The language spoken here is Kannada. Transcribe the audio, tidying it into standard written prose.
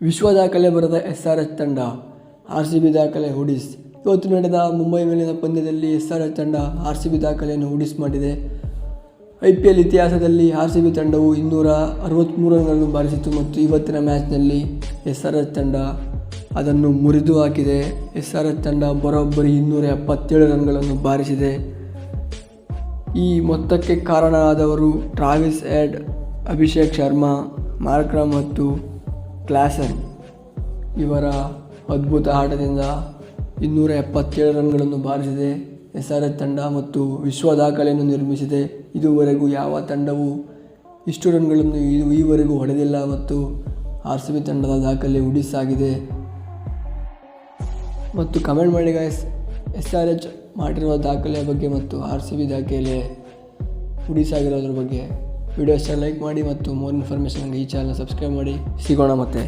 ವಿಶ್ವ ದಾಖಲೆ ಬರೆದ SRH ತಂಡ, RCB ದಾಖಲೆ ಹುಡಿಸ್. ಇವತ್ತು ನಡೆದ ಮುಂಬೈ ಮೇಲಿನ ಪಂದ್ಯದಲ್ಲಿ SRH ತಂಡ RCB ದಾಖಲೆಯನ್ನು ಹುಡಿಸ್ ಮಾಡಿದೆ. IPL ಇತಿಹಾಸದಲ್ಲಿ RCB ತಂಡವು 263 ರನ್ಗಳನ್ನು ಬಾರಿಸಿತು ಮತ್ತು ಇವತ್ತಿನ ಮ್ಯಾಚ್ನಲ್ಲಿ SRH ತಂಡ ಅದನ್ನು ಮುರಿದು ಹಾಕಿದೆ. SRH ತಂಡ ಬರೋಬ್ಬರಿ 277 ರನ್ಗಳನ್ನು ಬಾರಿಸಿದೆ. ಈ ಮೊತ್ತಕ್ಕೆ ಕಾರಣರಾದವರು Travis head, Abhishek Sharma, Markram ಮತ್ತು ಕ್ಲಾಸನ್. ಇವರ ಅದ್ಭುತ ಆಟದಿಂದ 277 ರನ್ಗಳನ್ನು ಬಾರಿಸಿದೆ SRH ತಂಡ ಮತ್ತು ವಿಶ್ವ ದಾಖಲೆಯನ್ನು ನಿರ್ಮಿಸಿದೆ. ಇದುವರೆಗೂ ಯಾವ ತಂಡವೂ ಇಷ್ಟು ರನ್ಗಳನ್ನು ಈವರೆಗೂ ಹೊಡೆದಿಲ್ಲ ಮತ್ತು RCB ತಂಡದ ದಾಖಲೆ ಹುಡಿಸ್ ಆಗಿದೆ. ಮತ್ತು ಕಮೆಂಟ್ ಮಾಡಿ ಗೈಸ್, SRH ಮಾಡಿರುವ ದಾಖಲೆಯ ಬಗ್ಗೆ ಮತ್ತು RCB ದಾಖಲೆ ಹುಡಿಸ್ ಆಗಿರೋದ್ರ ಬಗ್ಗೆ. ವಿಡಿಯೋ ಇಷ್ಟ ಲೈಕ್ ಮಾಡಿ ಮತ್ತು ಮೋರ್ ಇನ್ಫಾರ್ಮೇಷನ್ಗೆ ಈ ಚಾನಲ್ ಸಬ್ಸ್ಕ್ರೈಬ್ ಮಾಡಿ. ಸಿಗೋಣ ಮತ್ತೆ.